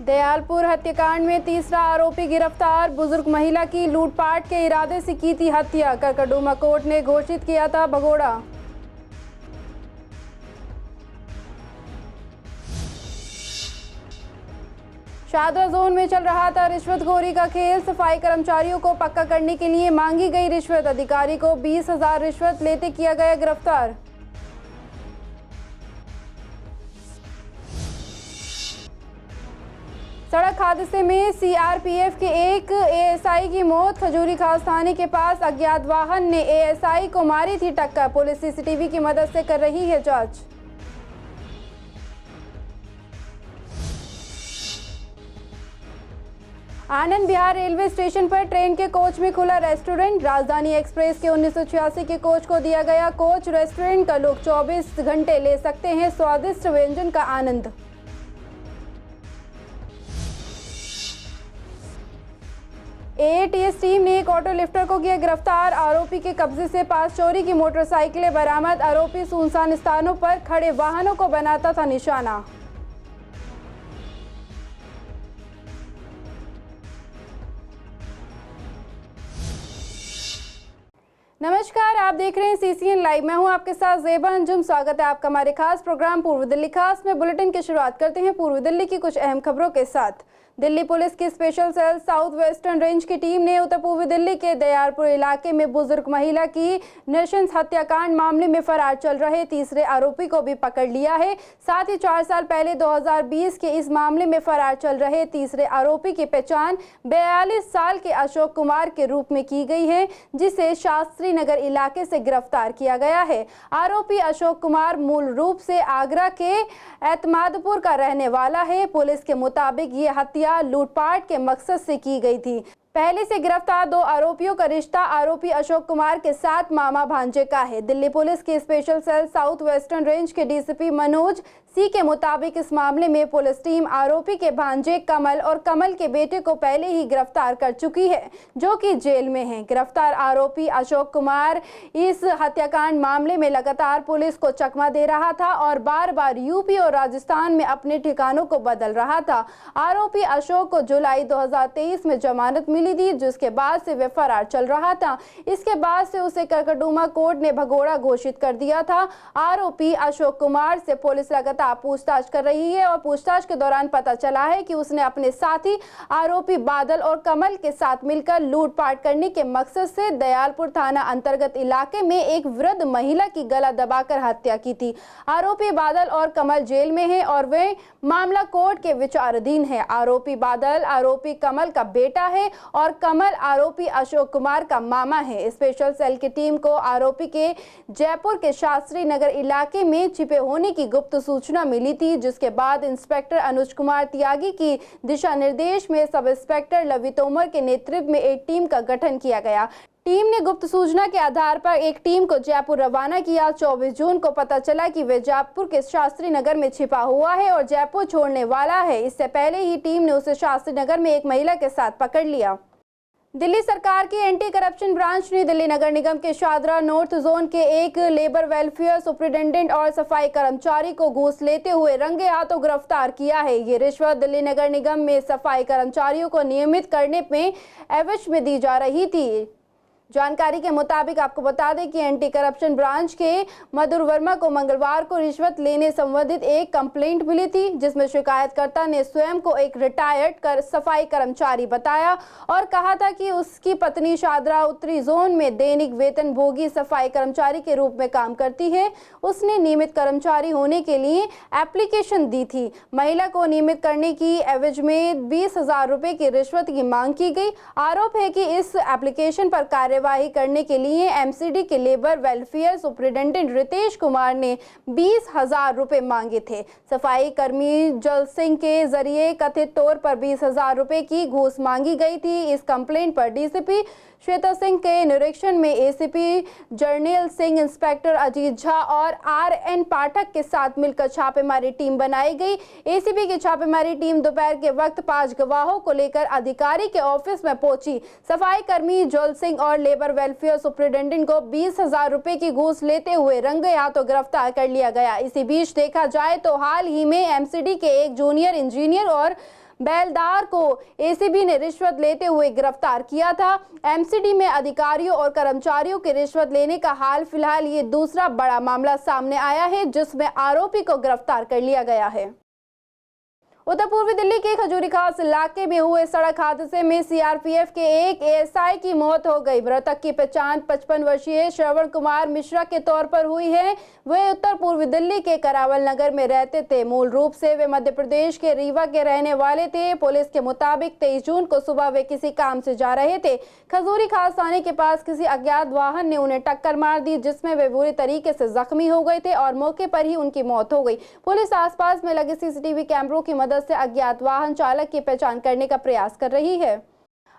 दयालपुर हत्याकांड में तीसरा आरोपी गिरफ्तार। बुजुर्ग महिला की लूटपाट के इरादे से की थी हत्या, करकड़डूमा कोर्ट ने घोषित किया था भगोड़ा। शादरा जोन में चल रहा था रिश्वतखोरी का खेल। सफाई कर्मचारियों को पक्का करने के लिए मांगी गई रिश्वत। अधिकारी को 20,000 रिश्वत लेते किया गया गिरफ्तार। सड़क हादसे में सीआरपीएफ के एक एएसआई की मौत। खजूरी खास थाने के पास अज्ञात वाहन ने एएसआई को मारी थी टक्कर। पुलिस सीसीटीवी की मदद से कर रही है जांच। आनंद विहार रेलवे स्टेशन पर ट्रेन के कोच में खुला रेस्टोरेंट। राजधानी एक्सप्रेस के 1986 के कोच को दिया गया कोच रेस्टोरेंट का। लोग 24 घंटे ले सकते हैं स्वादिष्ट व्यंजन का आनंद। एएटीएस टीम ने एक ऑटो लिफ्टर को किया गिरफ्तार। आरोपी के कब्जे से 5 चोरी की मोटरसाइकिलें बरामद। आरोपी सुनसान स्थानों पर खड़े वाहनों को बनाता था निशाना। नमस्कार, आप देख रहे हैं सीसीएन लाइव। मैं हूं आपके साथ ज़ेबा अंजुम। स्वागत है आपका हमारे खास प्रोग्राम पूर्व दिल्ली खास में। बुलेटिन की शुरुआत करते हैं पूर्व दिल्ली की कुछ अहम खबरों के साथ। दिल्ली पुलिस की special cell south western range की टीम ने उत्तर पूर्वी दिल्ली के दयालपुर इलाके में बुजुर्ग महिला की नृशंस हत्याकांड मामले में फरार चल रहे तीसरे आरोपी को भी पकड़ लिया है। साथ ही 4 साल पहले 2020 के इस मामले में फरार चल रहे तीसरे आरोपी की पहचान 42 साल के अशोक कुमार के रूप में की गई है, जिसे शास्त्री नगर इलाके से गिरफ्तार किया गया है। आरोपी अशोक कुमार मूल रूप से आगरा के एतमादपुर का रहने वाला है। पुलिस के मुताबिक ये हत्या लूटपाट के मकसद से की गई थी। पहले से गिरफ्तार 2 आरोपियों का रिश्ता आरोपी अशोक कुमार के साथ मामा भांजे का है। दिल्ली पुलिस की special cell south western range के डीसीपी मनोज सी के मुताबिक इस मामले में पुलिस टीम आरोपी के भांजे कमल और कमल के बेटे को पहले ही गिरफ्तार कर चुकी है, जो कि जेल में हैं। गिरफ्तार आरोपी अशोक कुमार इस हत्याकांड मामले में लगातार पुलिस को चकमा दे रहा था और बार बार यूपी और राजस्थान में अपने ठिकानों को बदल रहा था। आरोपी अशोक को जुलाई 2023 में जमानत मिली थी, जिसके बाद से वे फरार चल रहा था। इसके बाद से उसे करकड़डूमा कोर्ट ने भगोड़ा घोषित कर दिया था। आरोपी अशोक कुमार से पुलिस लगातार पूछताछ कर रही है और पूछताछ के दौरान पता चला है कि उसने अपने साथी आरोपी बादल और कमल के साथ मिलकर लूटपाट करने के मकसद से दयालपुर थाना अंतर्गत इलाके में एक वृद्ध महिला की गला दबाकर हत्या की थी। आरोपी बादल और कमल जेल में हैं और वे मामला कोर्ट के विचाराधीन है। आरोपी बादल आरोपी कमल का बेटा है और कमल आरोपी अशोक कुमार का मामा है। स्पेशल सेल की टीम को आरोपी के जयपुर के शास्त्री नगर इलाके में छिपे होने की गुप्त सूचना मिली थी, जिसके बाद इंस्पेक्टर अनुज कुमार त्यागी की दिशा निर्देश में सब इंस्पेक्टर लवी तोमर के नेतृत्व में एक टीम का गठन किया गया। टीम ने गुप्त सूचना के आधार पर एक टीम को जयपुर रवाना किया। 24 जून को पता चला कि वे जयपुर के शास्त्री नगर में छिपा हुआ है और जयपुर छोड़ने वाला है। इससे पहले ही टीम ने उसे शास्त्री नगर में एक महिला के साथ पकड़ लिया। दिल्ली सरकार की एंटी करप्शन ब्रांच ने दिल्ली नगर निगम के शादरा नॉर्थ जोन के एक लेबर वेलफेयर सुपरिटेंडेंट और सफाई कर्मचारी को घूस लेते हुए रंगे हाथों गिरफ्तार किया है। ये रिश्वत दिल्ली नगर निगम में सफाई कर्मचारियों को नियमित करने में एवज में दी जा रही थी। जानकारी के मुताबिक आपको बता दें कि एंटी करप्शन ब्रांच के मधुर वर्मा को मंगलवार को रिश्वत लेने संबंधित एक कंप्लेंट मिली थी, जिसमें शिकायतकर्ता ने स्वयं को एक रिटायर्ड सफाई कर्मचारी बताया और कहा था कि उसकी पत्नी शादरा उत्तरी जोन में दैनिक वेतन भोगी सफाई कर्मचारी के रूप में काम करती है। उसने नियमित कर्मचारी होने के लिए एप्लीकेशन दी थी। महिला को नियमित करने की एवज में 20,000 रुपए की रिश्वत की मांग की गई। आरोप है कि इस एप्लीकेशन पर कार्यवाही करने के लिए एमसीडी के labour welfare superintendent Ritesh Kumar ने 20,000 रुपए मांगे थे। सफाई कर्मी जल सिंह के जरिए कथित तौर पर 20,000 रुपए की घूस मांगी गई थी। इस कंप्लेंट पर डीसीपी श्वेता सिंह के निरीक्षण में एसीपी जर्नैल सिंह, इंस्पेक्टर अजीत झा और आरएन पाठक के साथ मिलकर छापेमारी टीम बनाई गई। एसीपी की छापेमारी टीम दोपहर के वक्त 5 गवाहों को लेकर अधिकारी के ऑफिस में पहुंची। सफाई कर्मी जल सिंह और लेबर वेलफेयर सुपरिटेंडेंट को 20,000 रुपए की घूस लेते हुए रंगे हाथों गिरफ्तार कर लिया गया। इसी बीच देखा जाए तो हाल ही में एमसीडी के एक जूनियर इंजीनियर और बेलदार को एसीबी ने रिश्वत लेते हुए गिरफ्तार किया था। एमसीडी में अधिकारियों और कर्मचारियों के रिश्वत लेने का हाल फिलहाल ये दूसरा बड़ा मामला सामने आया है जिसमें आरोपी को गिरफ्तार कर लिया गया है। उत्तर पूर्वी दिल्ली के खजूरी खास इलाके में हुए सड़क हादसे में सीआरपीएफ के एक एएसआई की मौत हो गई। मृतक की पहचान 55 वर्षीय श्रवण कुमार मिश्रा के तौर पर हुई है। वे उत्तर पूर्वी दिल्ली के करावल नगर में रहते थे। मूल रूप से वे मध्य प्रदेश के रीवा के रहने वाले थे। पुलिस के मुताबिक 23 जून को सुबह वे किसी काम से जा रहे थे। खजूरी खास थाने के पास किसी अज्ञात वाहन ने उन्हें टक्कर मार दी जिसमें वे बुरी तरीके से जख्मी हो गए थे और मौके पर ही उनकी मौत हो गई। पुलिस आसपास में लगे सीसीटीवी कैमरों की मदद से अज्ञात वाहन चालक की पहचान करने का प्रयास कर रही है।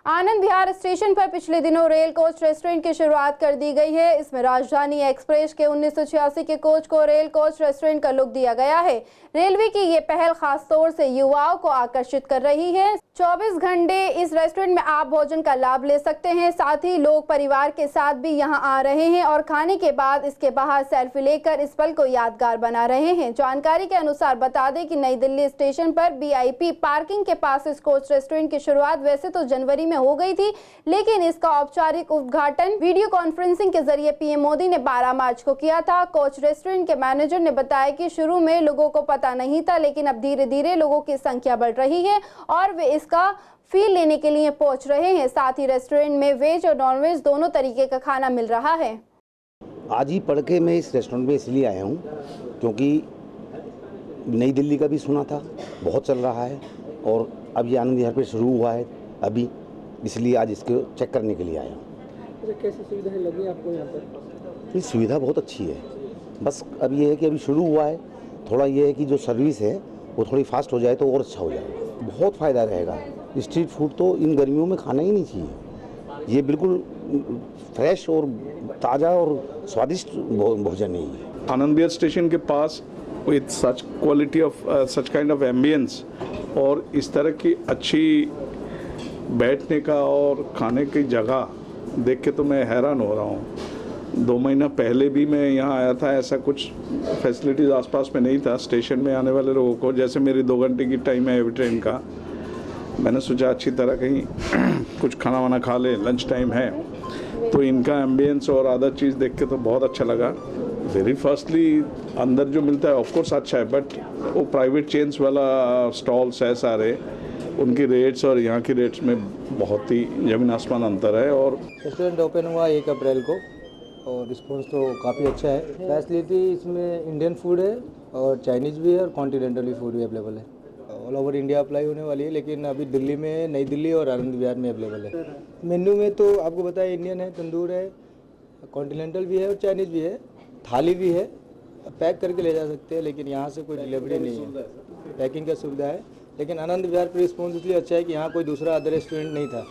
आनंद विहार स्टेशन पर पिछले दिनों रेल कोच रेस्टोरेंट की शुरुआत कर दी गई है। इसमें राजधानी एक्सप्रेस के 1986 के कोच को रेल कोच रेस्टोरेंट का लुक दिया गया है। रेलवे की ये पहल खास तौर से युवाओं को आकर्षित कर रही है। 24 घंटे इस रेस्टोरेंट में आप भोजन का लाभ ले सकते हैं। साथ ही लोग परिवार के साथ भी यहां आ रहे हैं और खाने के बाद इसके बाहर सेल्फी लेकर इस पल को यादगार बना रहे हैं। जानकारी के अनुसार बता दें कि नई दिल्ली स्टेशन पर वीआईपी पार्किंग के पास इस कोच रेस्टोरेंट की शुरुआत वैसे तो जनवरी में हो गई थी, लेकिन इसका औपचारिक उद्घाटन वीडियो कॉन्फ्रेंसिंग के जरिए पीएम मोदी ने 12 मार्च को किया था। कोच रेस्टोरेंट के मैनेजर ने बताया कि शुरू में लोगों को पता नहीं था, लेकिन अब धीरे धीरे लोगों की संख्या बढ़ रही है और वे इसका फील लेने के लिए पहुंच रहे हैं। साथ ही रेस्टोरेंट में वेज और नॉन वेज दोनों तरीके का खाना मिल रहा है। आज ही पढ़ के मैं इस रेस्टोरेंट में इसलिए आया हूँ क्योंकि नई दिल्ली का भी सुना था, बहुत चल रहा है और अब ये आनंद विहार पे शुरू हुआ है अभी, इसलिए आज इसको चेक करने के लिए आया हूँ। कैसी सुविधाएं लगी आपको यहाँ पर? ये सुविधा बहुत अच्छी है, बस अब ये है कि अभी शुरू हुआ है, थोड़ा ये है कि जो सर्विस है वो थोड़ी फास्ट हो जाए तो और अच्छा हो जाए, बहुत फ़ायदा रहेगा। स्ट्रीट फूड तो इन गर्मियों में खाना ही नहीं चाहिए, ये बिल्कुल फ्रेश और ताज़ा और स्वादिष्ट भोजन है ये। आनंद विहार स्टेशन के पास with such quality of such kind of ambience और इस तरह की अच्छी बैठने का और खाने की जगह देख के तो मैं हैरान हो रहा हूँ। 2 महीना पहले भी मैं यहाँ आया था, ऐसा कुछ फैसिलिटीज़ आसपास में नहीं था स्टेशन में आने वाले लोगों को। जैसे मेरी 2 घंटे की टाइम है एवरी ट्रेन का, मैंने सोचा अच्छी तरह कहीं कुछ खाना वाना खा ले, लंच टाइम है, तो इनका एम्बियंस और अदर चीज़ देख के तो बहुत अच्छा लगा। वेरी फर्स्टली अंदर जो मिलता है ऑफकोर्स अच्छा है, बट वो प्राइवेट चेन्स वाला स्टॉल्स है सारे, उनकी रेट्स और यहाँ की रेट्स में बहुत ही ज़मीन आसमान अंतर है। और रेस्टोरेंट ओपन हुआ 1 अप्रैल को और रिस्पॉन्स तो काफ़ी अच्छा है। फैसिलिटी इसमें इंडियन फूड है और चाइनीज़ भी है और कॉन्टिनेंटल भी फूड भी अवेलेबल है। ऑल ओवर इंडिया अप्लाई होने वाली है, लेकिन अभी दिल्ली में, नई दिल्ली और आनंद विहार में अवेलेबल है। मेन्यू में तो आपको बताया इंडियन है, तंदूर है, कॉन्टिनेंटल भी है और चाइनीज़ भी है, थाली भी है, पैक करके ले जा सकते हैं, लेकिन यहाँ से कोई डिलीवरी नहीं है, पैकिंग का सुविधा है। लेकिन आनंद विहार पर रिस्पॉन्स इसलिए अच्छा है कि यहाँ कोई दूसरा अदर रेस्टोरेंट नहीं था,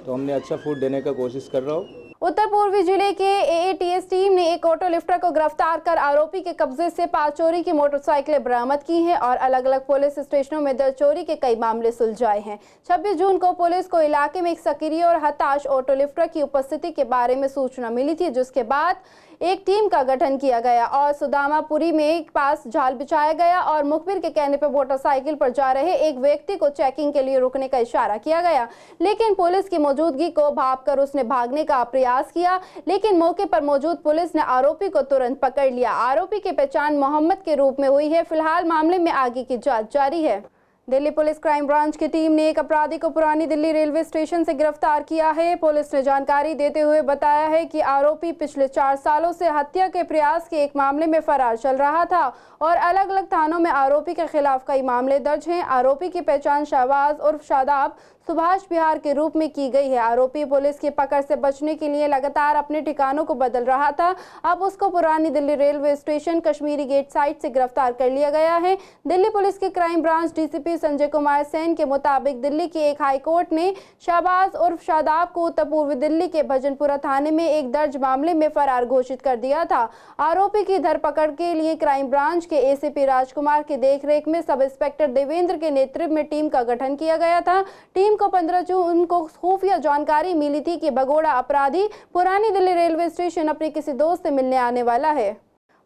तो हमने अच्छा फूड देने का कोशिश कर रहा हूँ। उत्तर पूर्वी जिले के एएटीएस टीम ने एक ऑटो लिफ्टर को गिरफ्तार कर आरोपी के कब्जे से 5 चोरी की मोटरसाइकिलें बरामद की हैं और अलग अलग पुलिस स्टेशनों में दर्ज चोरी के कई मामले सुलझाए हैं। 26 जून को पुलिस को इलाके में एक सक्रिय और हताश ऑटो लिफ्टर की उपस्थिति के बारे में सूचना मिली थी, जिसके बाद एक टीम का गठन किया गया और सुदामापुरी में पास जाल बिछाया गया और मुखबिर के कहने पर मोटरसाइकिल पर जा रहे एक व्यक्ति को चेकिंग के लिए रुकने का इशारा किया गया, लेकिन पुलिस की मौजूदगी को भांपकर उसने भागने का प्रयास किया, लेकिन मौके पर मौजूद पुलिस ने आरोपी को तुरंत पकड़ लिया। आरोपी की पहचान मोहम्मद के रूप में हुई है। फिलहाल मामले में आगे की जांच जारी है। दिल्ली पुलिस क्राइम ब्रांच की टीम ने एक अपराधी को पुरानी दिल्ली रेलवे स्टेशन से गिरफ्तार किया है। पुलिस ने जानकारी देते हुए बताया है कि आरोपी पिछले 4 सालों से हत्या के प्रयास के एक मामले में फरार चल रहा था और अलग अलग थानों में आरोपी के खिलाफ कई मामले दर्ज हैं। आरोपी की पहचान शहबाज उर्फ शादाब सुभाष बिहार के रूप में की गई है। आरोपी पुलिस की पकड़ से बचने के लिए लगातार अपने ठिकानों को बदल रहा था। अब उसको पुरानी Delhi railway station Kashmiri Gate site से गिरफ्तार कर लिया गया है। दिल्ली पुलिस के crime branch DCP Sanjay Kumar Sen के मुताबिक दिल्ली की एक हाई कोर्ट ने शहबाज उर्फ शादाब को उत्तर पूर्वी दिल्ली के भजनपुरा थाने में एक दर्ज मामले में फरार घोषित कर दिया था। आरोपी की धरपकड़ के लिए क्राइम ब्रांच के एसीपी राजकुमार की देखरेख में सब इंस्पेक्टर देवेंद्र के नेतृत्व में टीम का गठन किया गया था। टीम को 15 जून को खुफिया जानकारी मिली थी कि भगोड़ा अपराधी पुरानी दिल्ली रेलवे स्टेशन अपने किसी दोस्त से मिलने आने वाला है।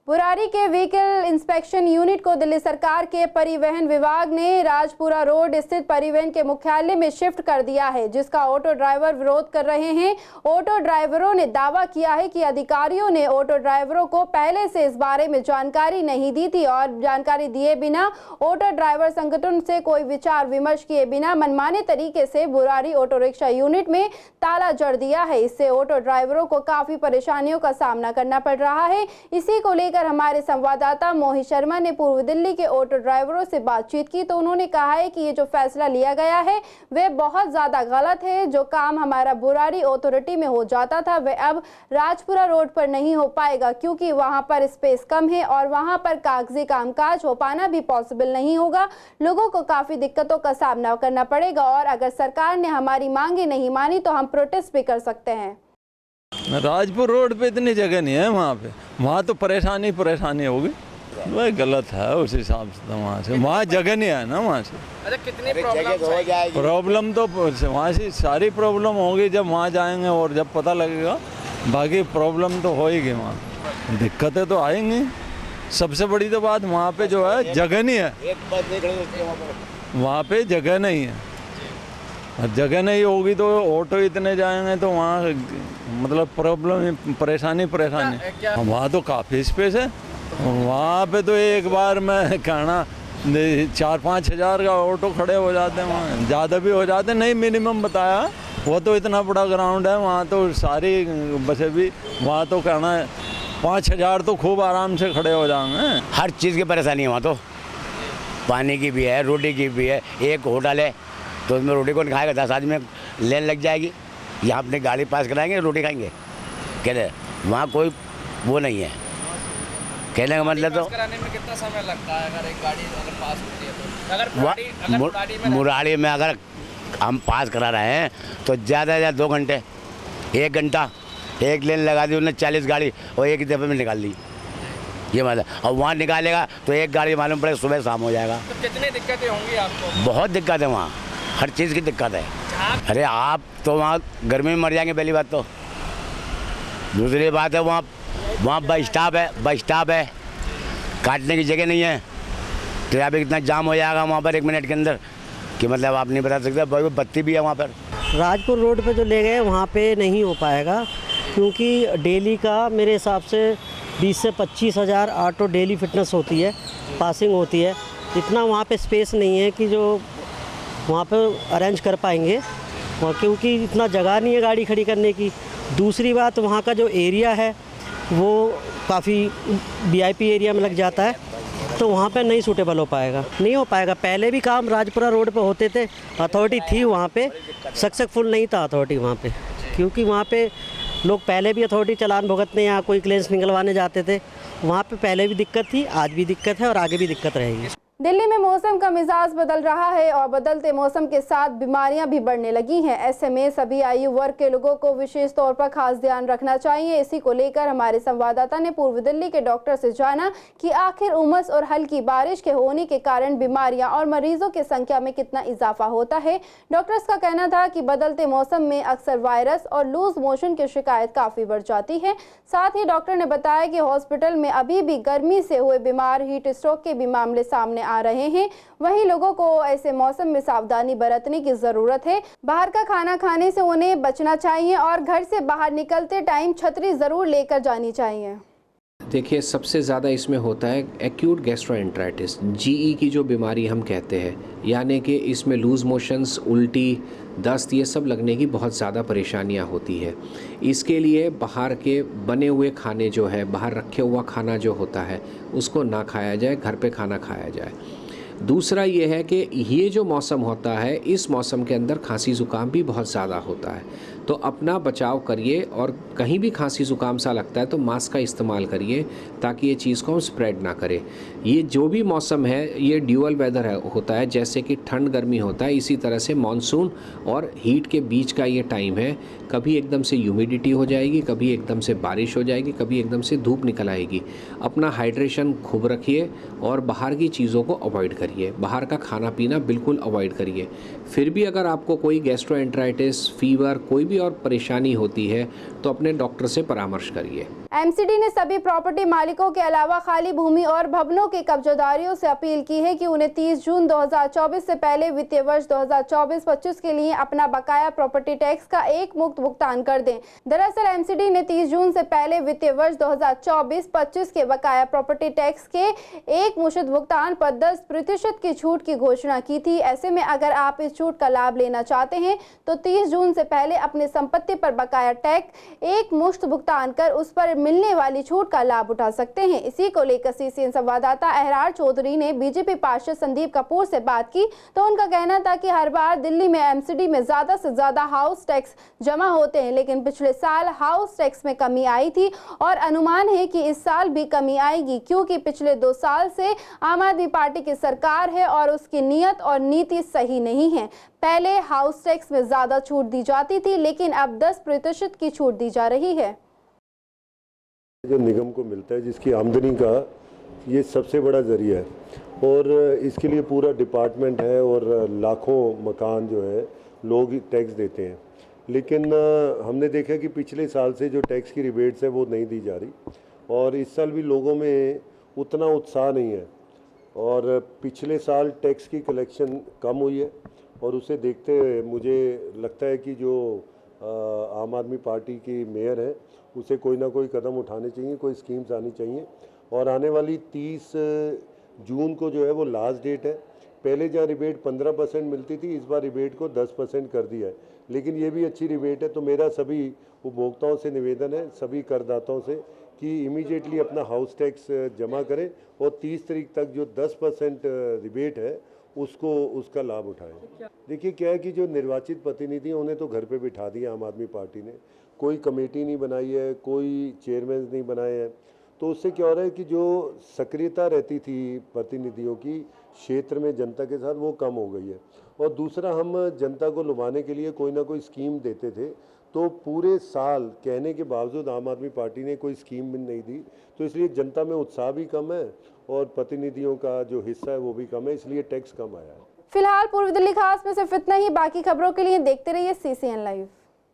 बुराड़ी के व्हीकल इंस्पेक्शन यूनिट को दिल्ली सरकार के परिवहन विभाग ने राजपुरा रोड स्थित परिवहन के मुख्यालय में शिफ्ट कर दिया है, जिसका ऑटो ड्राइवर विरोध कर रहे हैं। ऑटो ड्राइवरों ने दावा किया है कि अधिकारियों ने ऑटो ड्राइवरों को पहले से इस बारे में जानकारी नहीं दी थी और जानकारी दिए बिना ऑटो ड्राइवर संगठन से कोई विचार विमर्श किए बिना मनमाने तरीके से बुराड़ी ऑटो रिक्शा यूनिट में ताला जड़ दिया है। इससे ऑटो ड्राइवरों को काफी परेशानियों का सामना करना पड़ रहा है। इसी को लेकर हमारे संवाददाता मोहित शर्मा ने पूर्व दिल्ली के ऑटो ड्राइवरों से बातचीत की, तो उन्होंने कहा है कि ये जो फैसला लिया गया है वह बहुत ज्यादा गलत है। जो काम हमारा बुराड़ी अथॉरिटी में हो जाता था वह अब राजपुरा रोड पर नहीं हो पाएगा, क्योंकि वहां पर स्पेस कम है और वहां पर कागजी कामकाज हो पाना भी पॉसिबल नहीं होगा। लोगों को काफी दिक्कतों का सामना करना पड़ेगा और अगर सरकार ने हमारी मांगे नहीं मानी तो हम प्रोटेस्ट भी कर सकते हैं। राजपुर रोड पे इतनी जगह नहीं है, वहाँ तो परेशानी होगी। वह गलत है उस हिसाब से, तो वहाँ जगह नहीं है ना वहाँ से। अच्छा, कितनी प्रॉब्लम तो वहाँ से सारी प्रॉब्लम होगी जब वहाँ जाएंगे और जब पता लगेगा। बाकी प्रॉब्लम तो होएगी, वहाँ दिक्कतें तो आएंगी। सबसे बड़ी तो बात वहाँ पे जो है जगह नहीं है, वहाँ पे जगह नहीं है। जगह नहीं होगी तो ऑटो इतने जाएंगे तो वहाँ मतलब प्रॉब्लम परेशानी वहाँ तो काफ़ी स्पेस है। वहाँ पे तो एक बार मैं कहना 4-5 हज़ार का ऑटो खड़े हो जाते हैं, वहाँ ज़्यादा भी हो जाते नहीं, मिनिमम बताया। वो तो इतना बड़ा ग्राउंड है, वहाँ तो सारी बसें भी, वहाँ तो कहना 5 हज़ार तो खूब आराम से खड़े हो जाएंगे। हर चीज़ की परेशानी है वहाँ तो, पानी की भी है, रोटी की भी है। एक होटल है तो उसमें रोटी कौन खाएगा? 10 आदमी में लेन लग जाएगी। यहाँ अपनी गाड़ी पास कराएंगे, रोटी खाएंगे। कहते वहाँ कोई वो नहीं है। कहने का मतलब तो कराने में कितना समय लगता है अगर एक गाड़ी पास होती है तो? मुराड़ी में अगर हम पास करा रहे हैं तो ज़्यादा से ज़्यादा 2 घंटे, 1 घंटा। एक लेन लगा दी उन्होंने 40 गाड़ी और एक ही दफ़े में निकाल दी, ये मतलब। और वहाँ निकालेगा तो एक गाड़ी मालूम पड़ेगा सुबह शाम हो जाएगा। तो कितनी दिक्कतें होंगी आपको? बहुत दिक्कत है वहाँ, हर चीज़ की दिक्कत है। अरे आप तो वहाँ गर्मी में मर जाएंगे पहली बात तो। दूसरी बात है वहाँ बस स्टॉप है, काटने की जगह नहीं है। ट्रैफिक इतना जाम हो जाएगा वहाँ पर 1 मिनट के अंदर कि मतलब आप नहीं बता सकते। बत्ती भी है वहाँ पर। राजपुर रोड पे जो ले गए वहाँ पे नहीं हो पाएगा, क्योंकि डेली का मेरे हिसाब से 20 से 25 हज़ार ऑटो डेली फिटनेस होती है, पासिंग होती है। इतना वहाँ पे स्पेस नहीं है कि जो वहाँ पे अरेंज कर पाएंगे, क्योंकि इतना जगह नहीं है गाड़ी खड़ी करने की। दूसरी बात, वहाँ का जो एरिया है वो काफ़ी VIP एरिया में लग जाता है, तो वहाँ पे नहीं सूटेबल हो पाएगा। पहले भी काम राजपुरा रोड पे होते थे, अथॉरिटी थी वहाँ पे, सक्सेसफुल नहीं था अथॉरिटी वहाँ पे, क्योंकि वहाँ पे लोग पहले भी अथॉरिटी चालान भुगतने या कोई क्लेम्स निकलवाने जाते थे। वहाँ पे पहले भी दिक्कत थी, आज भी दिक्कत है और आगे भी दिक्कत रहेगी। दिल्ली में मौसम का मिजाज बदल रहा है और बदलते मौसम के साथ बीमारियां भी बढ़ने लगी हैं। ऐसे में सभी आयु वर्ग के लोगों को विशेष तौर पर खास ध्यान रखना चाहिए। इसी को लेकर हमारे संवाददाता ने पूर्व दिल्ली के डॉक्टर से जाना कि आखिर उमस और हल्की बारिश के होने के कारण बीमारियां और मरीजों की संख्या में कितना इजाफा होता है। डॉक्टर्स का कहना था कि बदलते मौसम में अक्सर वायरस और लूज मोशन की शिकायत काफ़ी बढ़ जाती है। साथ ही डॉक्टर ने बताया कि हॉस्पिटल में अभी भी गर्मी से हुए बीमार, हीट स्ट्रोक के भी मामले सामने आ रहे हैं। वहीं लोगों को ऐसे मौसम में सावधानी बरतने की जरूरत है। बाहर का खाना खाने से उन्हें बचना चाहिए और घर से बाहर निकलते टाइम छतरी जरूर लेकर जानी चाहिए। देखिए, सबसे ज़्यादा इसमें होता है एक्यूट गैस्ट्रोएंटेराइटिस, GE की जो बीमारी हम कहते हैं, यानी कि इसमें लूज़ मोशंस, उल्टी, दस्त, ये सब लगने की बहुत ज़्यादा परेशानियां होती है। इसके लिए बाहर के बने हुए खाने जो है, बाहर रखे हुआ खाना जो होता है उसको ना खाया जाए, घर पे खाना खाया जाए। दूसरा ये है कि ये जो मौसम होता है, इस मौसम के अंदर खांसी ज़ुकाम भी बहुत ज़्यादा होता है, तो अपना बचाव करिए और कहीं भी खांसी ज़ुकाम सा लगता है तो मास्क का इस्तेमाल करिए ताकि ये चीज़ को हम स्प्रेड ना करें। ये जो भी मौसम है ये ड्यूअल वेदर होता है, जैसे कि ठंड गर्मी होता है, इसी तरह से मानसून और हीट के बीच का ये टाइम है। कभी एकदम से ह्यूमिडिटी हो जाएगी, कभी एकदम से बारिश हो जाएगी, कभी एकदम से धूप निकल आएगी। अपना हाइड्रेशन खूब रखिए और बाहर की चीज़ों को अवॉइड करिए, बाहर का खाना पीना बिल्कुल अवॉइड करिए। फिर भी अगर आपको कोई गैस्ट्रोएंटेराइटिस, फीवर, कोई भी और परेशानी होती है तो अपने डॉक्टर से परामर्श करिए। एमसीडी ने सभी प्रॉपर्टी मालिकों के अलावा खाली भूमि और भवनों के कब्जादारियों से अपील की है कि उन्हें 30 जून 2024 से पहले वित्तीय वर्ष 2024-25 के लिए अपना बकाया प्रॉपर्टी टैक्स का एक मुक्त भुगतान कर दें। दरअसल एमसीडी ने 30 जून से पहले वित्तीय वर्ष 2024-25 के बकाया प्रॉपर्टी टैक्स के एक मुश्त भुगतान पर 10% की छूट की घोषणा की थी। ऐसे में अगर आप इस छूट का लाभ लेना चाहते हैं तो 30 जून से पहले अपने संपत्ति पर बकाया टैक्स एक मुश्त भुगतान कर उस पर मिलने वाली छूट का लाभ उठा सकते हैं। इसी को लेकर सीसीएन संवाददाता अहरार चौधरी ने बीजेपी पार्षद संदीप कपूर से बात की तो उनका कहना था कि हर बार दिल्ली में एमसीडी में ज्यादा से ज्यादा हाउस टैक्स जमा होते हैं, लेकिन पिछले साल हाउस टैक्स में कमी आई थी और अनुमान है कि इस साल भी कमी आएगी, क्योंकि पिछले 2 साल से आम आदमी पार्टी की सरकार है और उसकी नीयत और नीति सही नहीं है। पहले हाउस टैक्स में ज्यादा छूट दी जाती थी, लेकिन अब 10% की छूट दी जा रही है। जो निगम को मिलता है, जिसकी आमदनी का ये सबसे बड़ा जरिया है और इसके लिए पूरा डिपार्टमेंट है और लाखों मकान जो है लोग टैक्स देते हैं, लेकिन हमने देखा कि पिछले साल से जो टैक्स की रिबेट्स है वो नहीं दी जा रही और इस साल भी लोगों में उतना उत्साह नहीं है और पिछले साल टैक्स की कलेक्शन कम हुई है और उसे देखते हुए मुझे लगता है कि जो आम आदमी पार्टी की मेयर है उसे कोई ना कोई कदम उठाने चाहिए, कोई स्कीम्स आनी चाहिए और आने वाली 30 जून को जो है वो लास्ट डेट है। पहले जहाँ रिबेट 15% मिलती थी, इस बार रिबेट को 10% कर दिया है, लेकिन ये भी अच्छी रिबेट है। तो मेरा सभी उपभोक्ताओं से निवेदन है, सभी करदाताओं से, कि इमीडिएटली अपना हाउस टैक्स जमा करें और 30 तारीख तक जो 10% रिबेट है उसका लाभ उठाएं। देखिए क्या है कि जो निर्वाचित प्रतिनिधि हैं उन्हें तो घर पे बिठा दिया आम आदमी पार्टी ने, कोई कमेटी नहीं बनाई है, कोई चेयरमैन नहीं बनाए हैं, तो उससे क्या हो रहा है कि जो सक्रियता रहती थी प्रतिनिधियों की क्षेत्र में जनता के साथ, वो कम हो गई है। और दूसरा, हम जनता को लुभाने के लिए कोई ना कोई स्कीम देते थे, तो पूरे साल कहने के बावजूद आम आदमी पार्टी ने कोई स्कीम भी नहीं दी, तो इसलिए जनता में उत्साह भी कम है और प्रतिनिधियों का जो हिस्सा है वो भी कम है, इसलिए टैक्स कम आया है। फिलहाल पूर्व दिल्ली खास में सिर्फ इतना ही। बाकी खबरों के लिए देखते रहिए सीसीएन लाइव।